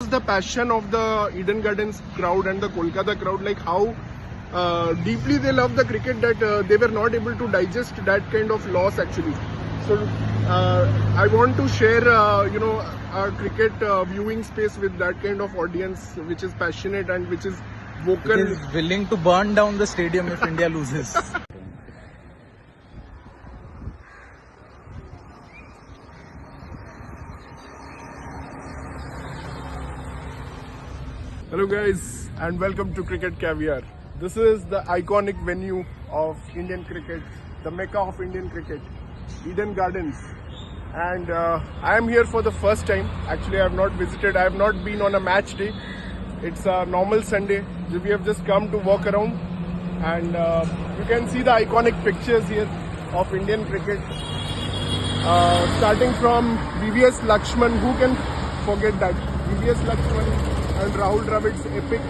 shows the passion of the Eden Gardens crowd and the Kolkata crowd, like how deeply they love the cricket, that they were not able to digest that kind of loss actually. So I want to share a cricket viewing space with that kind of audience which is passionate and which is vocal. It is willing to burn down the stadium if India loses. Hello guys, and welcome to Cricket Caviar. This is the iconic venue of Indian cricket, the mecca of Indian cricket, Eden Gardens. And I am here for the first time. Actually, I have not visited, I have not been on a match day. It's a normal Sunday. We have just come to walk around, and you can see the iconic pictures here of Indian cricket. Starting from VVS Lakshman, who can forget that? VVS Lakshman and Rahul Dravid's epic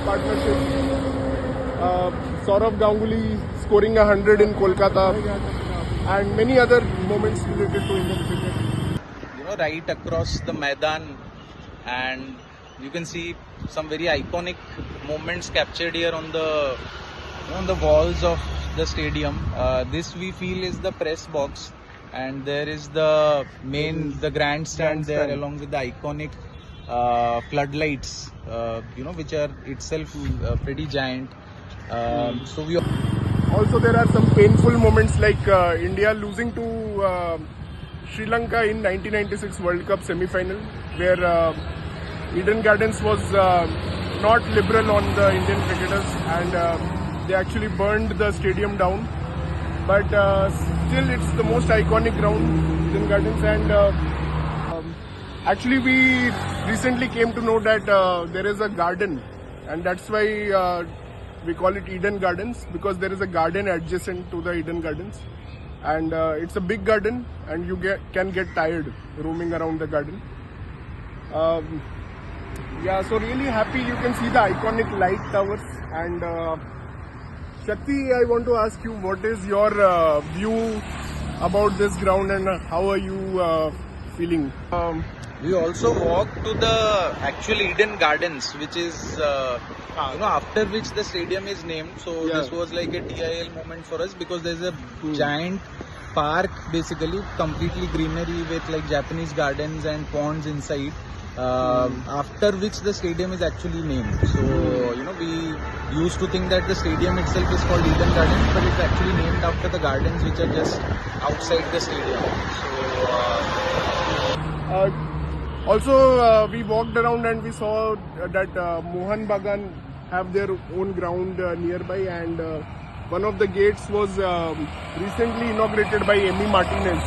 partnership. Saurav Ganguly scoring 100 in Kolkata, and many other moments related to Indian cricket. Right across the Maidan, and you can see some very iconic moments captured here on the walls of the stadium. This we feel is the press box, and there is the grandstand there, along with the iconic floodlights, which are itself pretty giant. So we also, there are some painful moments like India losing to Sri Lanka in 1996 World Cup semi-final, where Eden Gardens was not liberal on the Indian cricketers, and they actually burned the stadium down. But still, it's the most iconic ground, Eden Gardens, and actually we recently came to know that there is a garden, and that's why we call it Eden Gardens, because there is a garden adjacent to the Eden Gardens, and it's a big garden, and you can get tired roaming around the garden. Yeah, so really happy. You can see the iconic light towers. And Shakti, I want to ask you, what is your view about this ground, and how are you feeling? We also walked to the actual Eden Gardens, which is after which the stadium is named. So this was like a TIL moment for us, because there's a giant park, basically completely greenery with like Japanese gardens and ponds inside. After which the stadium is actually named. So we used to think that the stadium itself is called Eden Gardens, but it's actually named after the gardens which are just outside the stadium. So also, we walked around and we saw that Mohan Bagan have their own ground nearby, and one of the gates was recently inaugurated by Emi Martinez.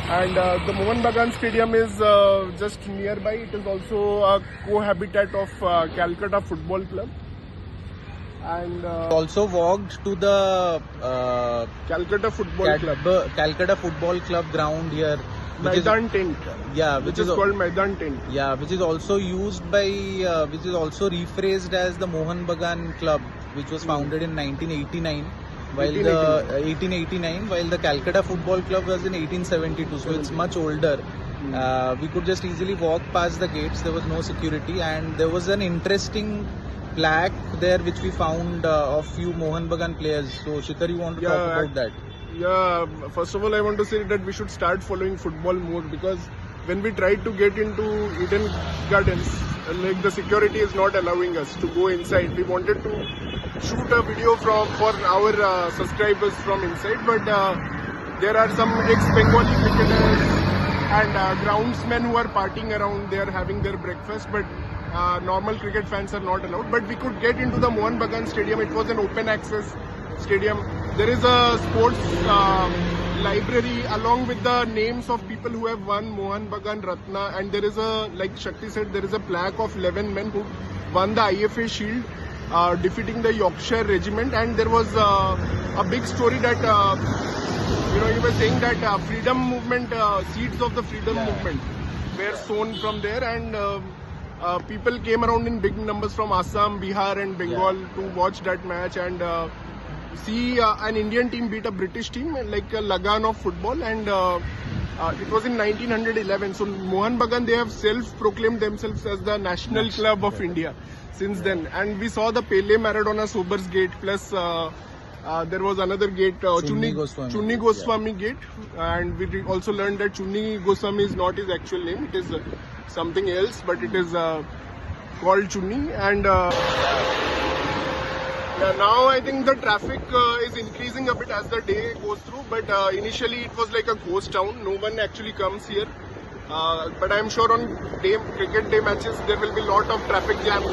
And the Mohan Bagan Stadium is just nearby. It is also a co-habitat of Calcutta Football Club. And also walked to the Calcutta Football Club. Calcutta Football Club ground here. Maidan Tent. Yeah, which is called Maidan Tent. Yeah, which is also used by, which is also rephrased as the Mohan Bagan Club, which was founded in 1989. While the 1889, while the Calcutta Football Club was in 1872, so it's much older. We could just easily walk past the gates. There was no security, and there was an interesting plaque there which we found of few Mohan Bagan players. So Shikhar, you want to talk about that? Yeah, first of all, I want to say that we should start following football more, because when we tried to get into Eden Gardens, like the security is not allowing us to go inside. We wanted to shoot a video for our subscribers from inside, but there are some ex-Bengali cricketers and groundsmen who are partying around. They are having their breakfast, but normal cricket fans are not allowed. But we could get into the Mohan Bagan Stadium. It was an open access stadium. There is a sports library along with the names of people who have won Mohan Bagan Ratna, and there is like Shakti said, there is a plaque of 11 men who won the IFA Shield, defeating the Yorkshire Regiment. And there was a big story that you were saying that freedom movement, seeds of the freedom movement were sown from there, and people came around in big numbers from Assam, Bihar and Bengal to watch that match and see an Indian team beat a British team, like a Lagan of football. And It was in 1911. So Mohun Bagan, they have self-proclaimed themselves as the national club of India since then. And we saw the Pele Maradona Sobers gate, plus there was another gate, Chunni Goswami gate. And we also learned that Chunni Goswami is not his actual name. It is something else, but it is called Chunni. And yeah, now I think the traffic is increasing a bit as the day goes through, but initially it was like a ghost town. No one actually comes here. But I'm sure on cricket day matches there will be a lot of traffic jams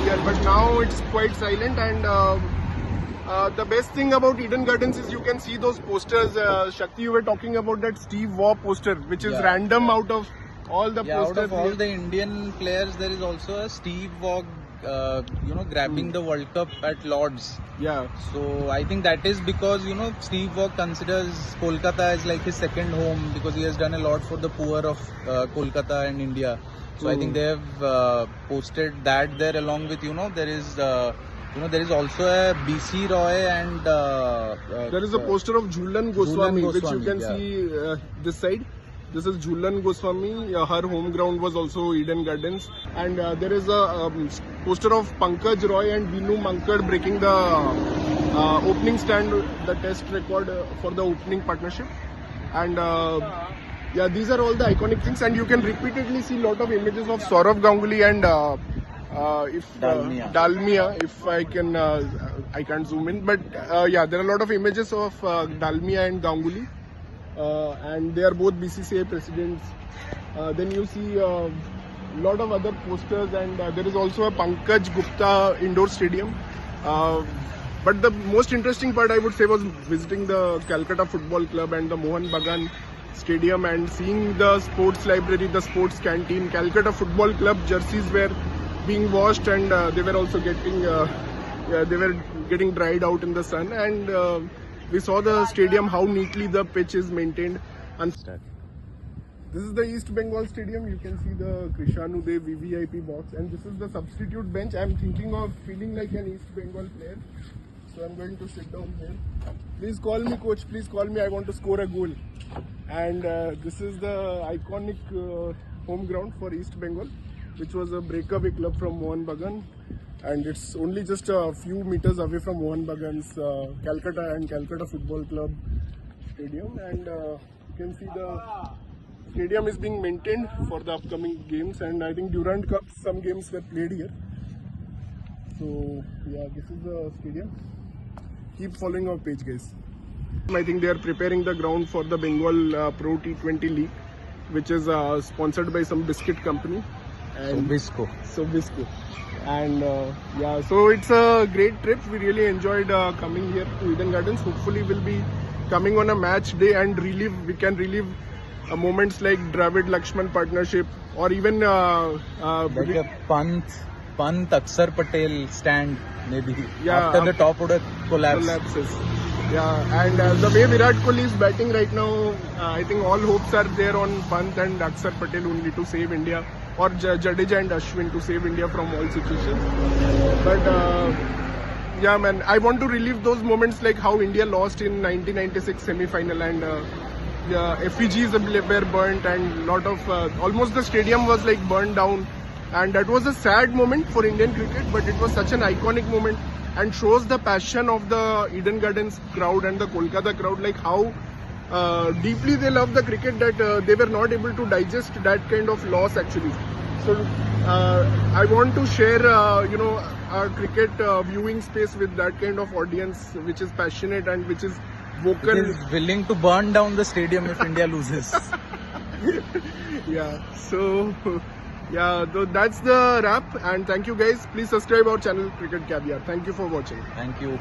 here. But now it's quite silent, and the best thing about Eden Gardens is you can see those posters. Shakti, you were talking about that Steve Waugh poster, which is random out of all the posters. Out of all the Indian players, there is also a Steve Waugh grabbing the World Cup at Lords. Yeah. So I think that is because, Steve Waugh considers Kolkata as like his second home, because he has done a lot for the poor of Kolkata and India. So I think they have posted that there, along with, there is also a BC Roy, and there is a poster of Jhulan Goswami, which you can see this side. This is Jhulan Goswami. Her home ground was also Eden Gardens. And there is a poster of Pankaj Roy and Vinu Mankad breaking the opening stand, the test record for the opening partnership. And yeah, these are all the iconic things. And you can repeatedly see a lot of images of Saurav Ganguly and Dalmia. If I can, I can't zoom in. But yeah, there are a lot of images of Dalmia and Ganguly. And they are both BCCI presidents. Then you see a lot of other posters, and there is also a Pankaj Gupta indoor stadium. But the most interesting part, I would say, was visiting the Calcutta Football Club and the Mohun Bagan Stadium, and seeing the sports library, the sports canteen. Calcutta Football Club jerseys were being washed, and they were also getting dried out in the sun. And we saw the stadium, how neatly the pitch is maintained. And this is the East Bengal Stadium. You can see the Krishanu Dev VVIP box, and this is the substitute bench. I'm thinking of feeling like an East Bengal player, so I'm going to sit down here. Please call me, coach. Please call me. I want to score a goal. And this is the iconic home ground for East Bengal, which was a breakaway club from Mohun Bagan. And it's only just a few meters away from Mohun Bagan's Calcutta and Calcutta Football Club Stadium. And you can see the stadium is being maintained for the upcoming games. And I think Durand Cup, some games were played here. So yeah, this is the stadium. Keep following our page, guys. I think they are preparing the ground for the Bengal Pro T20 League, which is sponsored by some biscuit company. And Sobisco. And yeah, so it's a great trip. We really enjoyed coming here to Eden Gardens. Hopefully we'll be coming on a match day and we can relive moments like Dravid Lakshman partnership, or even like a Pant Akshar Patel stand, maybe, after the top order collapses. Yeah, and the way Virat Kohli is batting right now, I think all hopes are there on Pant and Akshar Patel only to save India, or Jadeja and Ashwin to save India from all situations. But yeah, man, I want to relive those moments, like how India lost in 1996 semi-final, and effigies were burnt, and lot of almost the stadium was like burned down, and that was a sad moment for Indian cricket, but it was such an iconic moment and shows the passion of the Eden Gardens crowd and the Kolkata crowd, like how deeply they love the cricket, that they were not able to digest that kind of loss actually. So I want to share a cricket viewing space with that kind of audience, which is passionate and which is vocal. It is willing to burn down the stadium if India loses. Yeah, so yeah, that's the wrap, and thank you guys. Please subscribe our channel Cricket Caviar. Thank you for watching. Thank you.